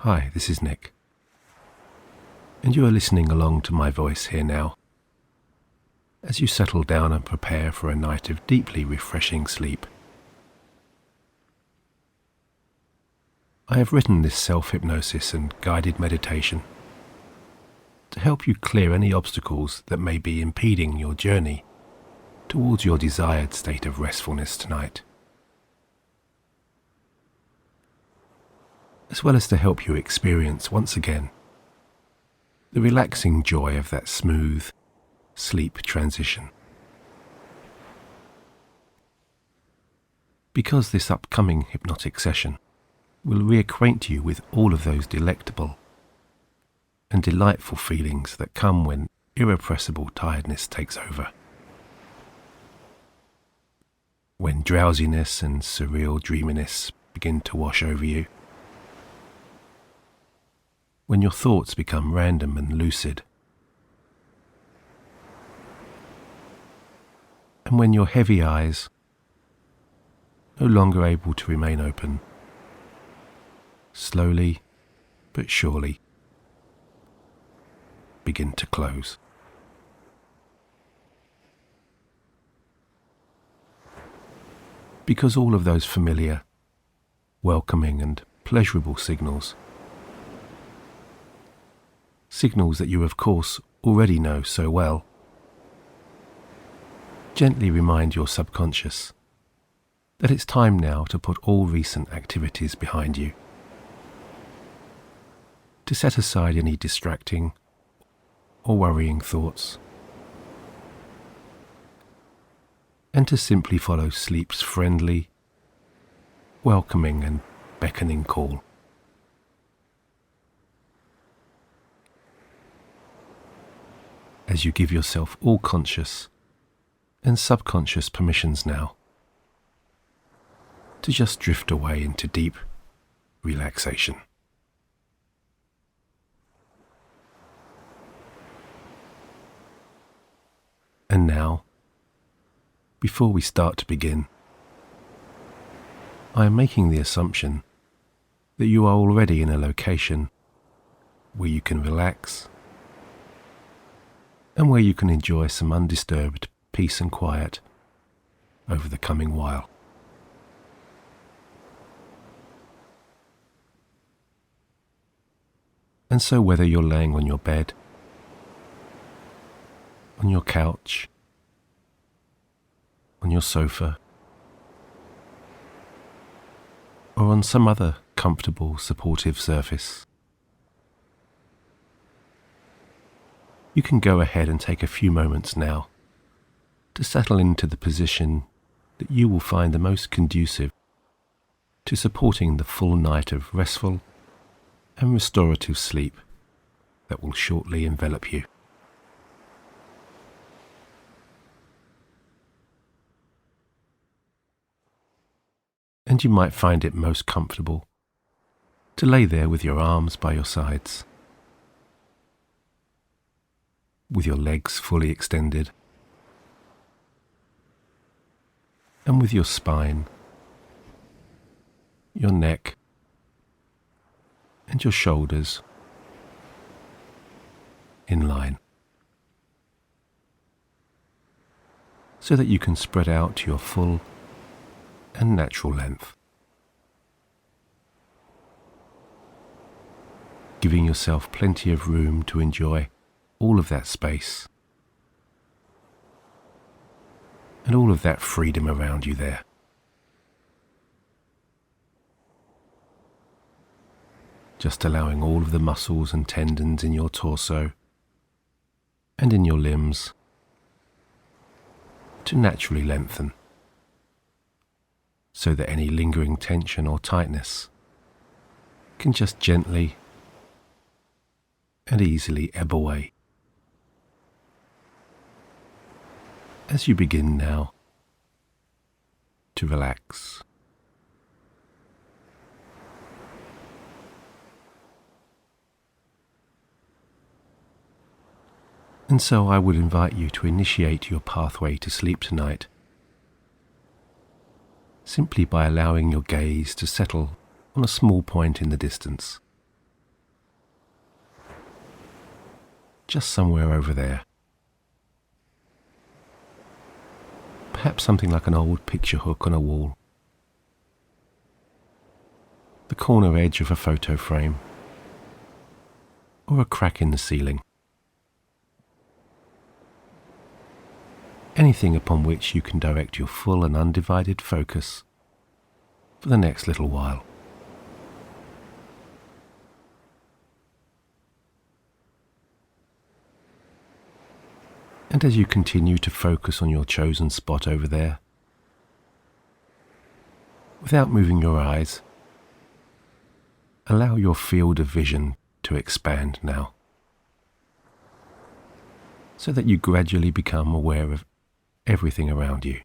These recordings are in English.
Hi, this is Nick, and you are listening along to my voice here now, as you settle down and prepare for a night of deeply refreshing sleep. I have written this self-hypnosis and guided meditation to help you clear any obstacles that may be impeding your journey towards your desired state of restfulness tonight, as well as to help you experience once again the relaxing joy of that smooth sleep transition. Because this upcoming hypnotic session will reacquaint you with all of those delectable and delightful feelings that come when irrepressible tiredness takes over, when drowsiness and surreal dreaminess begin to wash over you, when your thoughts become random and lucid, and when your heavy eyes, no longer able to remain open, slowly but surely begin to close. Because all of those familiar, welcoming and pleasurable signals that you of course already know so well, gently remind your subconscious that it's time now to put all recent activities behind you, to set aside any distracting or worrying thoughts, and to simply follow sleep's friendly, welcoming and beckoning call. As you give yourself all conscious and subconscious permissions now to just drift away into deep relaxation. And now, before we start to begin, I am making the assumption that you are already in a location where you can relax and where you can enjoy some undisturbed peace and quiet over the coming while. And so whether you're laying on your bed, on your couch, on your sofa, or on some other comfortable, supportive surface, you can go ahead and take a few moments now to settle into the position that you will find the most conducive to supporting the full night of restful and restorative sleep that will shortly envelop you. And you might find it most comfortable to lay there with your arms by your sides, with your legs fully extended, and with your spine, your neck, and your shoulders in line, so that you can spread out to your full and natural length, giving yourself plenty of room to enjoy all of that space and all of that freedom around you there. Just allowing all of the muscles and tendons in your torso and in your limbs to naturally lengthen, so that any lingering tension or tightness can just gently and easily ebb away. As you begin now to relax. And so I would invite you to initiate your pathway to sleep tonight, simply by allowing your gaze to settle on a small point in the distance, just somewhere over there. Perhaps something like an old picture hook on a wall, the corner edge of a photo frame, or a crack in the ceiling. Anything upon which you can direct your full and undivided focus for the next little while. And as you continue to focus on your chosen spot over there, without moving your eyes, allow your field of vision to expand now, so that you gradually become aware of everything around you.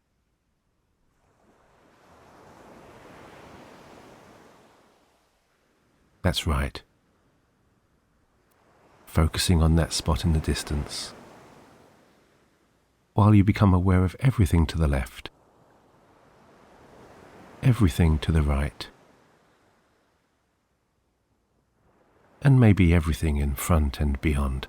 That's right. Focusing on that spot in the distance, while you become aware of everything to the left, everything to the right, and maybe everything in front and beyond.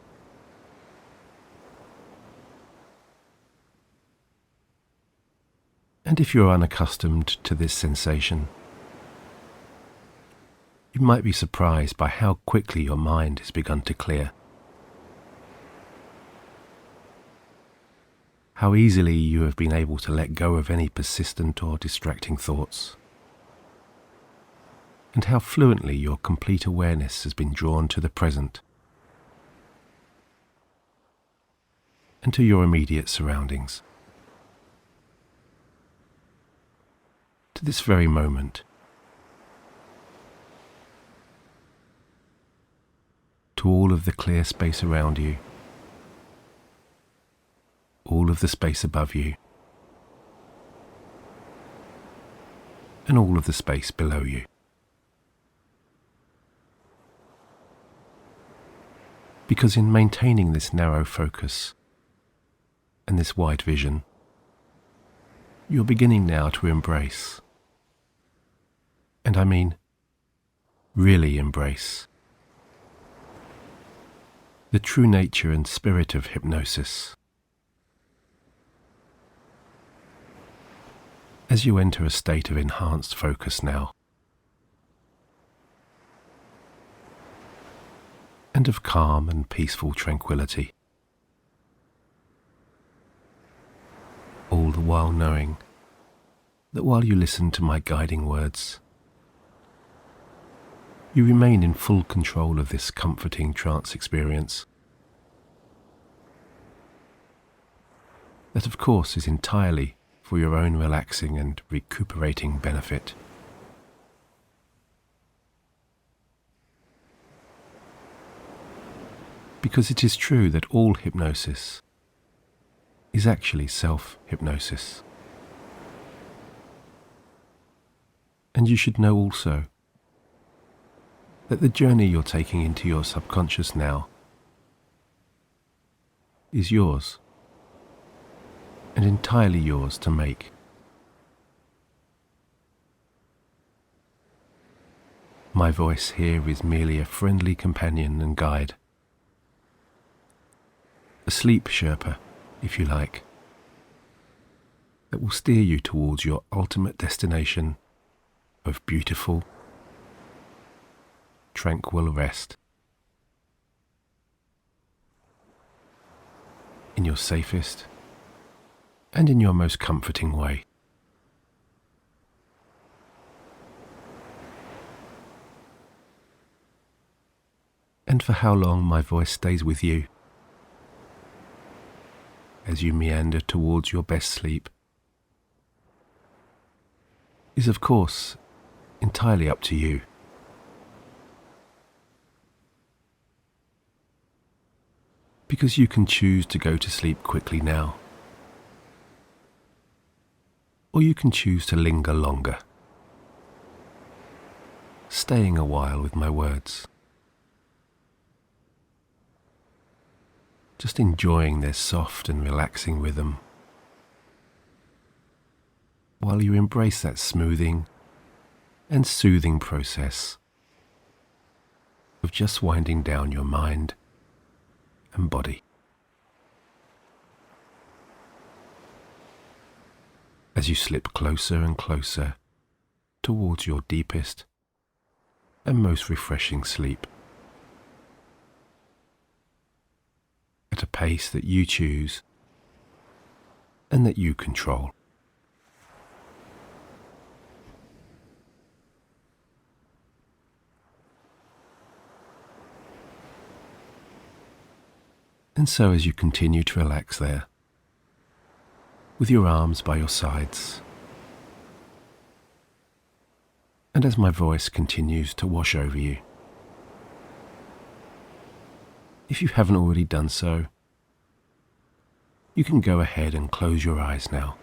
And if you're unaccustomed to this sensation, you might be surprised by how quickly your mind has begun to clear. How easily you have been able to let go of any persistent or distracting thoughts, and how fluently your complete awareness has been drawn to the present and to your immediate surroundings, to this very moment, to all of the clear space around you, all of the space above you, and all of the space below you. Because in maintaining this narrow focus and this wide vision, you're beginning now to embrace, and I mean really embrace, the true nature and spirit of hypnosis. As you enter a state of enhanced focus now, and of calm and peaceful tranquility, all the while knowing that while you listen to my guiding words, you remain in full control of this comforting trance experience that of course is entirely for your own relaxing and recuperating benefit. Because it is true that all hypnosis is actually self-hypnosis. And you should know also that the journey you're taking into your subconscious now is yours, and entirely yours to make. My voice here is merely a friendly companion and guide, a sleep Sherpa, if you like, that will steer you towards your ultimate destination of beautiful, tranquil rest in your safest and in your most comforting way. And for how long my voice stays with you as you meander towards your best sleep is of course entirely up to you. Because you can choose to go to sleep quickly now, or you can choose to linger longer, staying a while with my words, just enjoying their soft and relaxing rhythm, while you embrace that smoothing and soothing process of just winding down your mind and body. As you slip closer and closer towards your deepest and most refreshing sleep, at a pace that you choose and that you control. And so as you continue to relax there, with your arms by your sides, and as my voice continues to wash over you, if you haven't already done so, you can go ahead and close your eyes now.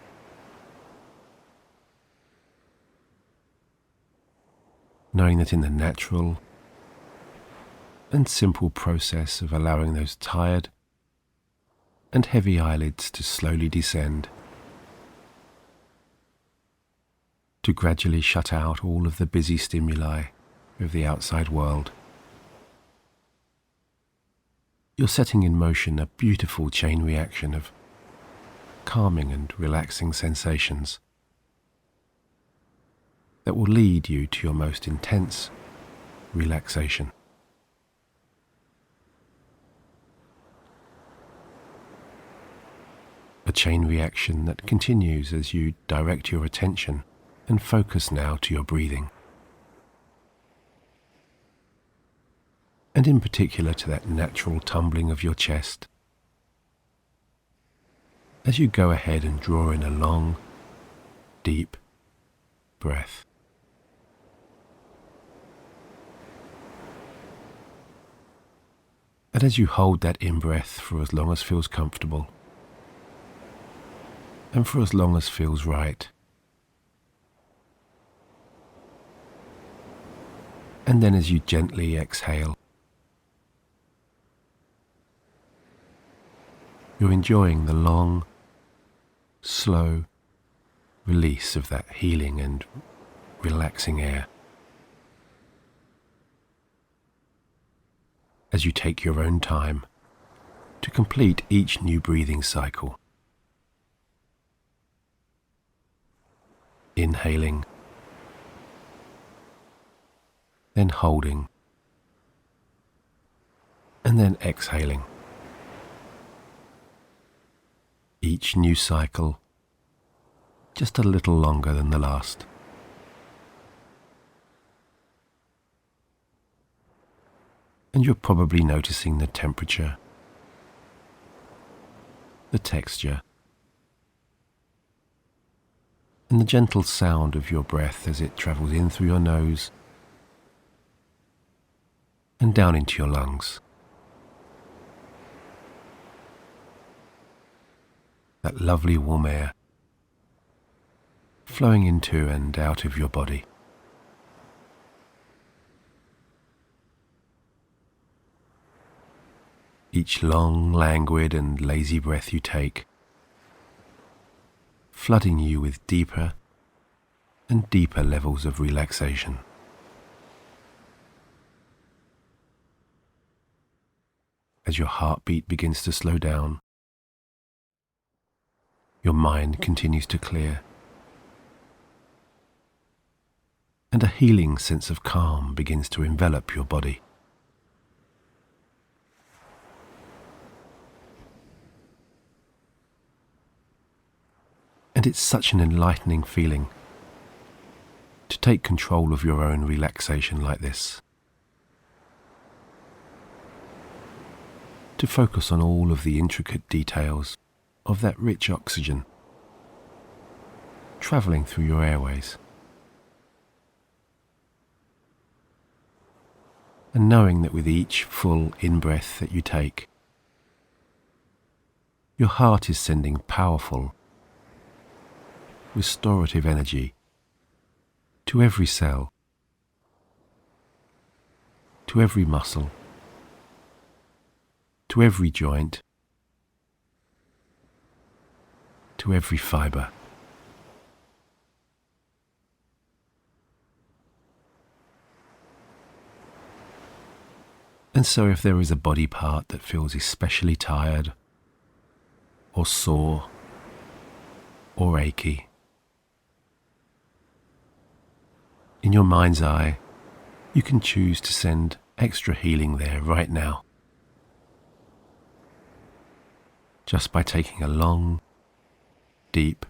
Knowing that in the natural and simple process of allowing those tired and heavy eyelids to slowly descend, to gradually shut out all of the busy stimuli of the outside world, you're setting in motion a beautiful chain reaction of calming and relaxing sensations that will lead you to your most intense relaxation. A chain reaction that continues as you direct your attention and focus now to your breathing. And in particular to that natural tumbling of your chest as you go ahead and draw in a long, deep breath. And as you hold that in-breath for as long as feels comfortable, and for as long as feels right, and then as you gently exhale, you're enjoying the long, slow release of that healing and relaxing air. As you take your own time to complete each new breathing cycle. Inhaling, then holding, and then exhaling. Each new cycle just a little longer than the last. And you're probably noticing the temperature, the texture, and the gentle sound of your breath as it travels in through your nose and down into your lungs. That lovely warm air flowing into and out of your body. Each long, languid and lazy breath you take, flooding you with deeper and deeper levels of relaxation. As your heartbeat begins to slow down, your mind continues to clear, and a healing sense of calm begins to envelop your body. And it's such an enlightening feeling to take control of your own relaxation like this. To focus on all of the intricate details of that rich oxygen travelling through your airways. And knowing that with each full in-breath that you take, your heart is sending powerful, restorative energy to every cell, to every muscle, to every joint, to every fibre. And so if there is a body part that feels especially tired or sore or achy, in your mind's eye, you can choose to send extra healing there right now, just by taking a long, deep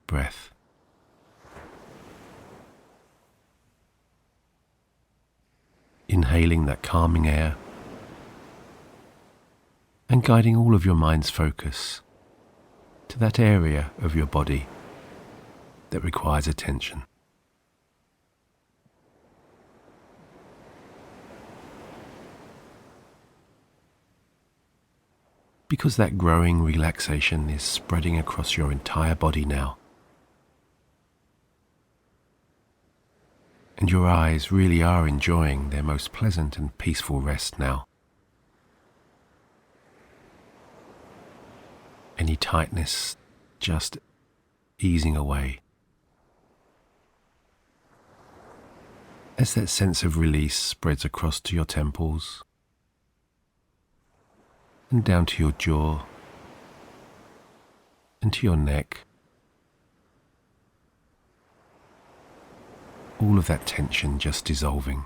breath. Inhaling that calming air and guiding all of your mind's focus to that area of your body that requires attention. Because that growing relaxation is spreading across your entire body now. And your eyes really are enjoying their most pleasant and peaceful rest now. Any tightness just easing away. As that sense of release spreads across to your temples and down to your jaw and to your neck. All of that tension just dissolving,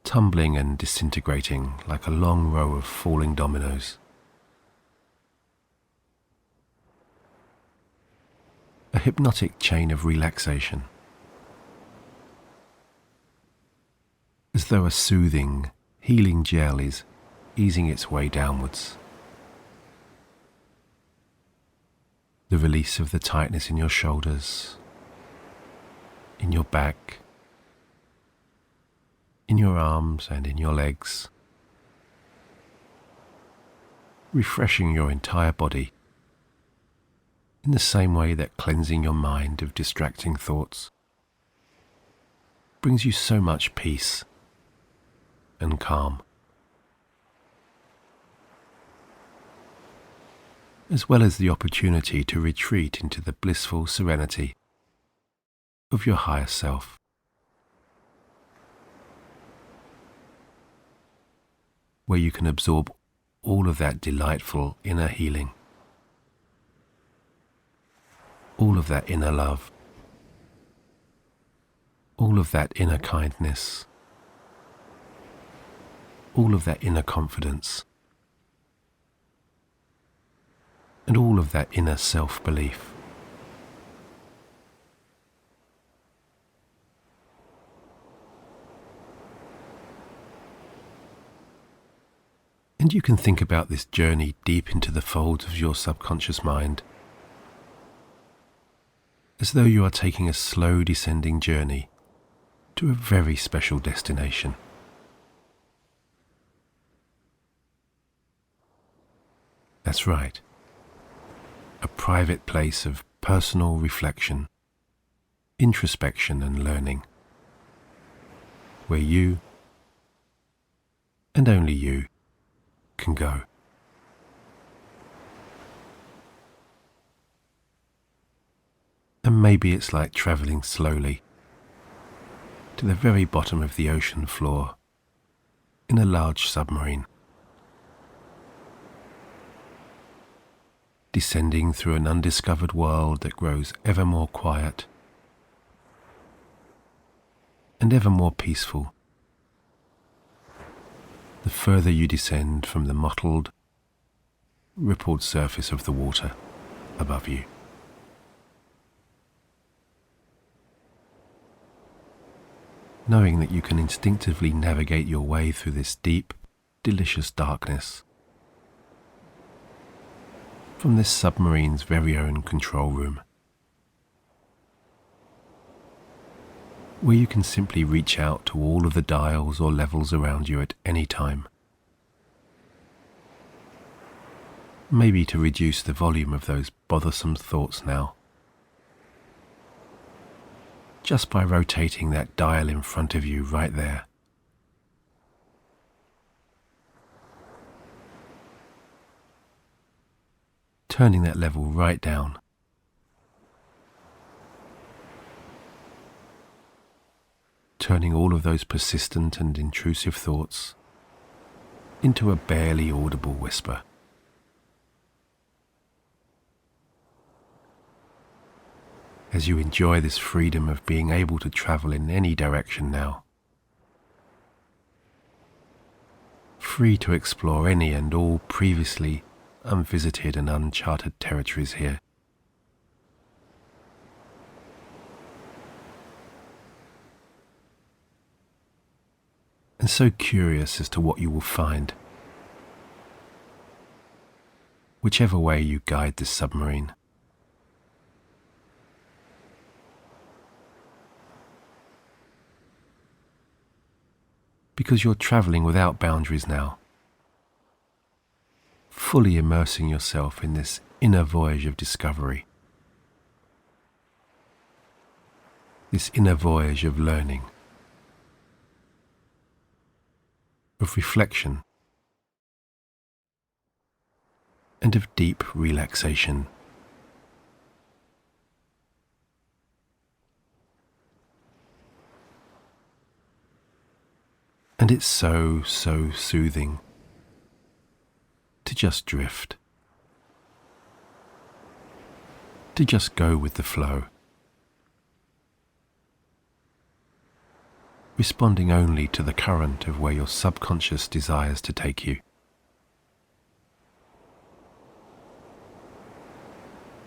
tumbling and disintegrating like a long row of falling dominoes. A hypnotic chain of relaxation, as though a soothing, healing gel is easing its way downwards. The release of the tightness in your shoulders, in your back, in your arms and in your legs, refreshing your entire body in the same way that cleansing your mind of distracting thoughts brings you so much peace and calm, as well as the opportunity to retreat into the blissful serenity of your higher self. Where you can absorb all of that delightful inner healing, all of that inner love, all of that inner kindness, all of that inner confidence, and all of that inner self-belief. And you can think about this journey deep into the folds of your subconscious mind as though you are taking a slow descending journey to a very special destination. That's right, a private place of personal reflection, introspection and learning, where you, and only you, can go. And maybe it's like travelling slowly to the very bottom of the ocean floor in a large submarine, descending through an undiscovered world that grows ever more quiet and ever more peaceful the further you descend from the mottled, rippled surface of the water above you. Knowing that you can instinctively navigate your way through this deep, delicious darkness from this submarine's very own control room, where you can simply reach out to all of the dials or levels around you at any time. Maybe to reduce the volume of those bothersome thoughts now, just by rotating that dial in front of you right there. Turning that level right down. turning all of those persistent and intrusive thoughts into a barely audible whisper. As you enjoy this freedom of being able to travel in any direction now, free to explore any and all previously unvisited and uncharted territories here. And so curious as to what you will find, whichever way you guide this submarine. Because you're travelling without boundaries now, fully immersing yourself in this inner voyage of discovery, this inner voyage of learning, of reflection, and of deep relaxation. And it's so soothing to just drift, to just go with the flow, responding only to the current of where your subconscious desires to take you.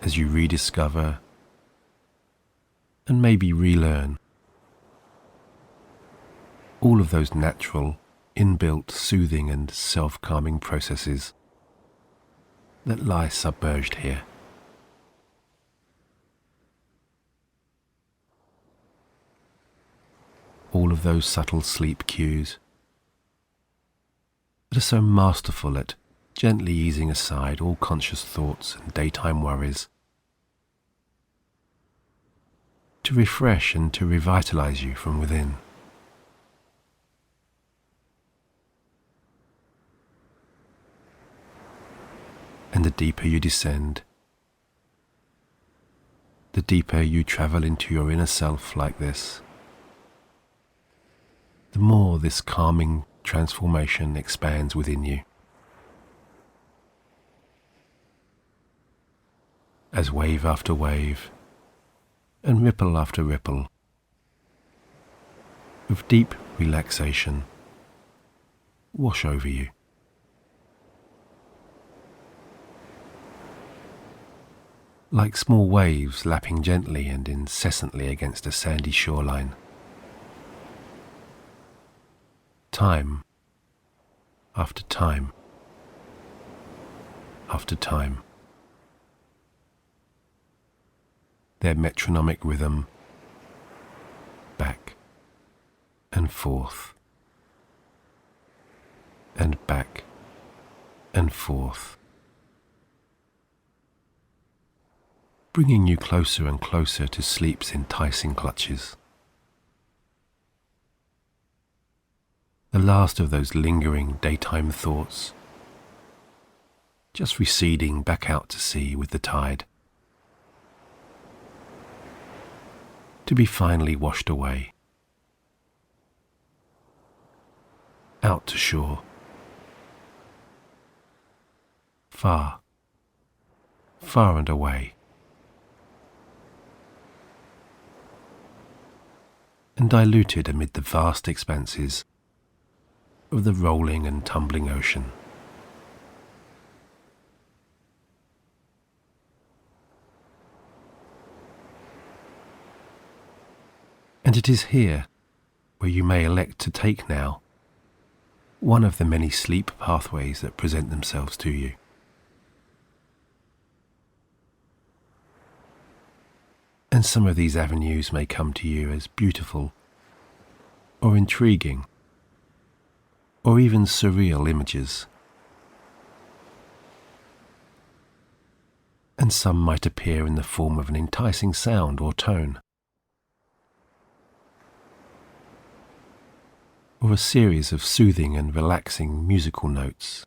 As you rediscover and maybe relearn all of those natural, inbuilt soothing and self-calming processes that lie submerged here. All of those subtle sleep cues that are so masterful at gently easing aside all conscious thoughts and daytime worries, to refresh and to revitalize you from within. And the deeper you descend, the deeper you travel into your inner self like this, the more this calming transformation expands within you. As wave after wave, and ripple after ripple, of deep relaxation wash over you. Like small waves lapping gently and incessantly against a sandy shoreline. Time after time after time. Their metronomic rhythm back and forth and back and forth, bringing you closer and closer to sleep's enticing clutches. The last of those lingering daytime thoughts, just receding back out to sea with the tide, to be finally washed away, out to shore, far, far and away, and diluted amid the vast expanses of the rolling and tumbling ocean. And it is here where you may elect to take now one of the many sleep pathways that present themselves to you. And some of these avenues may come to you as beautiful or intriguing or even surreal images. And some might appear in the form of an enticing sound or tone, or a series of soothing and relaxing musical notes.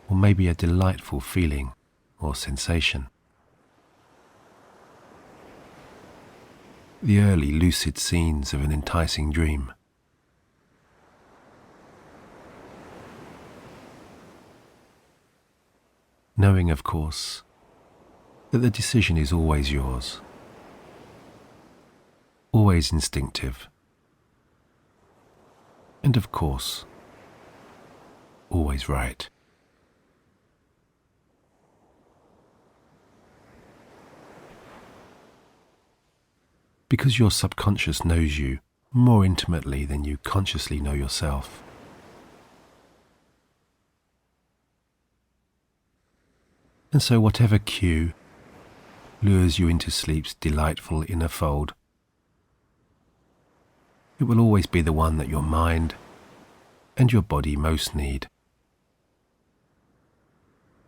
Or maybe a delightful feeling or sensation. the early lucid scenes of an enticing dream. Knowing, of course, that the decision is always yours, always instinctive, and of course, always right. Because your subconscious knows you more intimately than you consciously know yourself. And so whatever cue lures you into sleep's delightful inner fold, it will always be the one that your mind and your body most need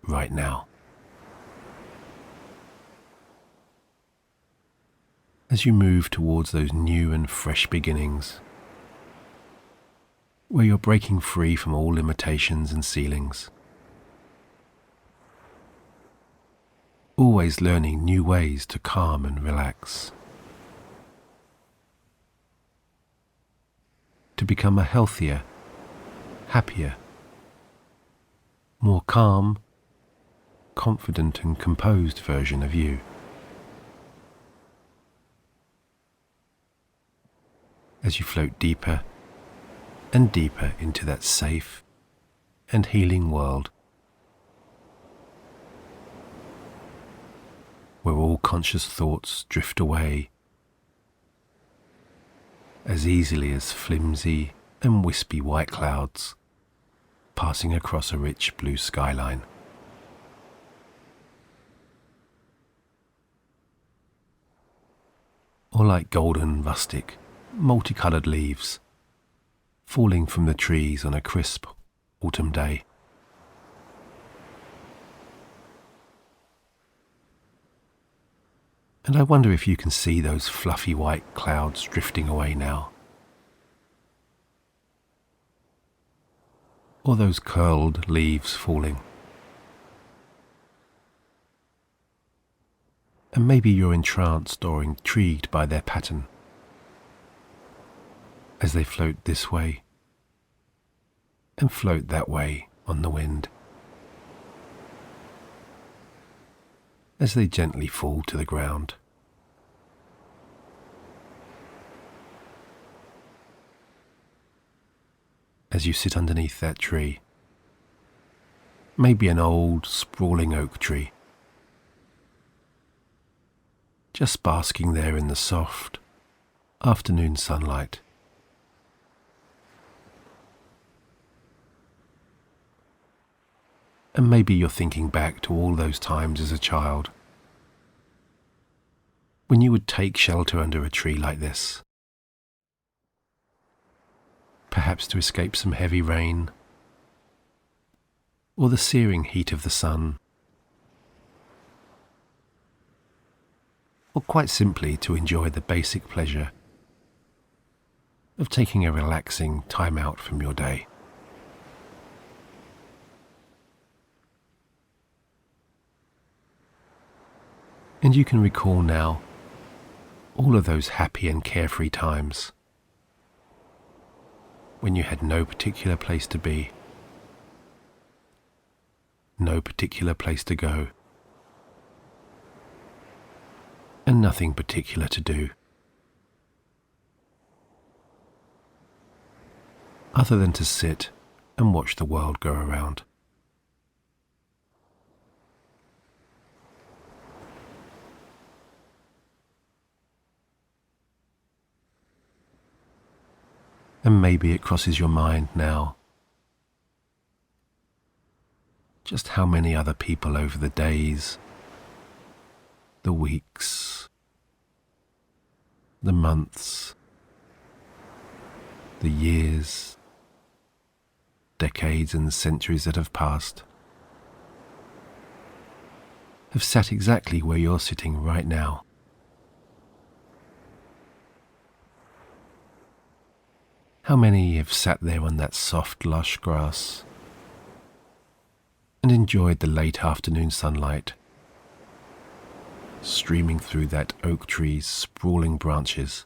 right now. As you move towards those new and fresh beginnings, where you're breaking free from all limitations and ceilings, always learning new ways to calm and relax, to become a healthier, happier, more calm, confident and composed version of you. As you float deeper and deeper into that safe and healing world, where all conscious thoughts drift away as easily as flimsy and wispy white clouds passing across a rich blue skyline. Or like golden, rustic, multicoloured leaves falling from the trees on a crisp autumn day. And I wonder if you can see those fluffy white clouds drifting away now, or those curled leaves falling. And maybe you're entranced or intrigued by their pattern as they float this way and float that way on the wind, as they gently fall to the ground. As you sit underneath that tree, maybe an old, sprawling oak tree, just basking there in the soft afternoon sunlight. And maybe you're thinking back to all those times as a child when you would take shelter under a tree like this, perhaps to escape some heavy rain or the searing heat of the sun, or quite simply to enjoy the basic pleasure of taking a relaxing time out from your day. And you can recall now all of those happy and carefree times when you had no particular place to be, no particular place to go, and nothing particular to do, other than to sit and watch the world go around. And maybe it crosses your mind now just how many other people over the days, the weeks, the months, the years, decades and centuries that have passed have sat exactly where you're sitting right now. How many have sat there on that soft, lush grass and enjoyed the late afternoon sunlight, streaming through that oak tree's sprawling branches.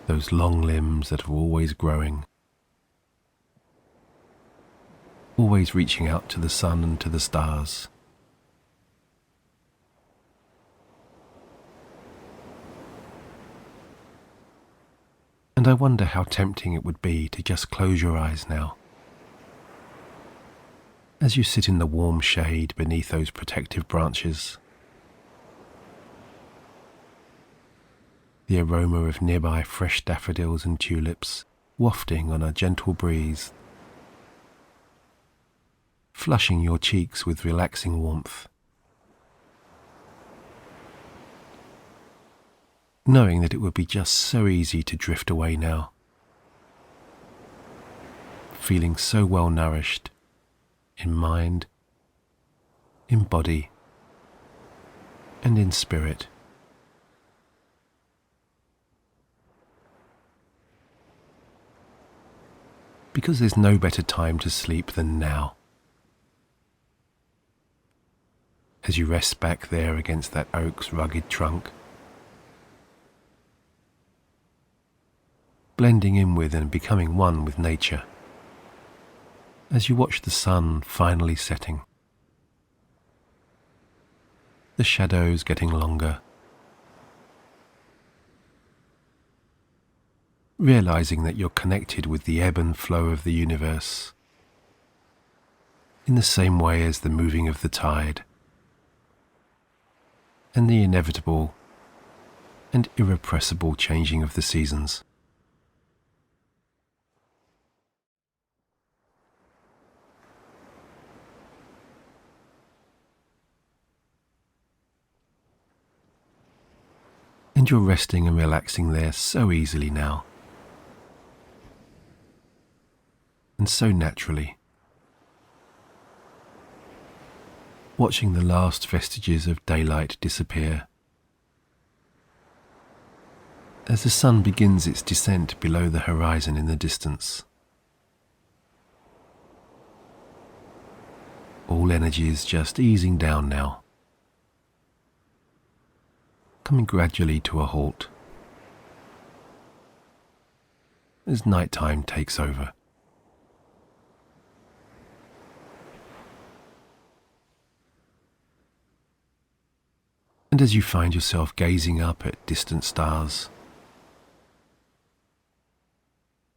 Those long limbs that are always growing, always reaching out to the sun and to the stars. And I wonder how tempting it would be to just close your eyes now, as you sit in the warm shade beneath those protective branches. The aroma of nearby fresh daffodils and tulips wafting on a gentle breeze, flushing your cheeks with relaxing warmth. Knowing that it would be just so easy to drift away now, feeling so well nourished in mind, in body, and in spirit. Because there's no better time to sleep than now. As you rest back there against that oak's rugged trunk, blending in with and becoming one with nature, as you watch the sun finally setting, the shadows getting longer, realizing that you're connected with the ebb and flow of the universe in the same way as the moving of the tide and the inevitable and irrepressible changing of the seasons. And you're resting and relaxing there so easily now, and so naturally, watching the last vestiges of daylight disappear as the sun begins its descent below the horizon in the distance. All energy is just easing down now, coming gradually to a halt as nighttime takes over. And as you find yourself gazing up at distant stars,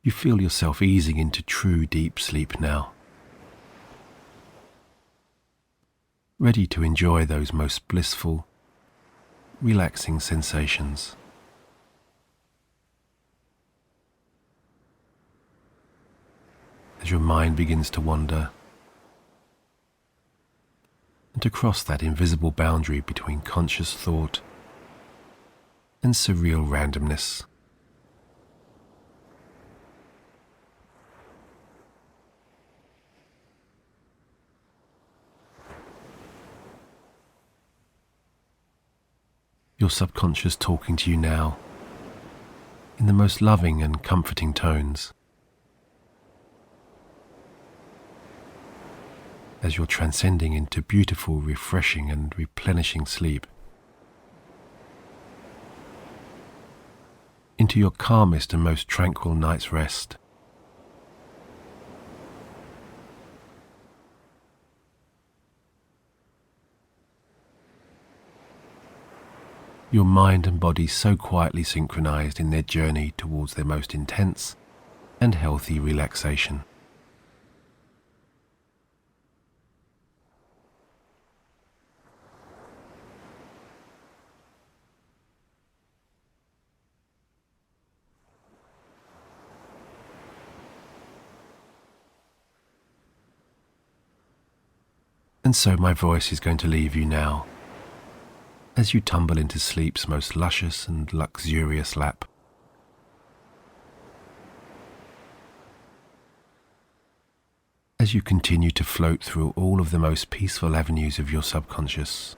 you feel yourself easing into true deep sleep now, ready to enjoy those most blissful, relaxing sensations. As your mind begins to wander and to cross that invisible boundary between conscious thought and surreal randomness. Your subconscious talking to you now in the most loving and comforting tones, as you're transcending into beautiful, refreshing and replenishing sleep, into your calmest and most tranquil night's rest. Your mind and body so quietly synchronized in their journey towards their most intense and healthy relaxation. And so my voice is going to leave you now, as you tumble into sleep's most luscious and luxurious lap. As you continue to float through all of the most peaceful avenues of your subconscious,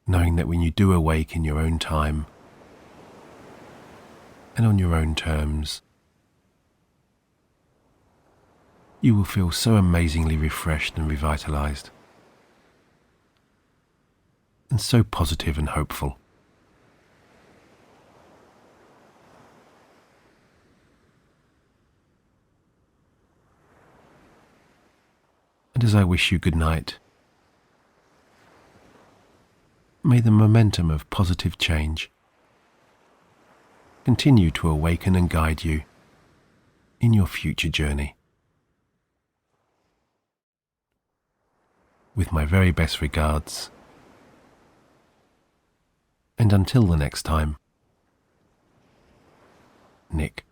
knowing that when you do awake in your own time and on your own terms, you will feel so amazingly refreshed and revitalized, and so positive and hopeful. And as I wish you good night, may the momentum of positive change continue to awaken and guide you in your future journey. With my very best regards, and until the next time, Nick.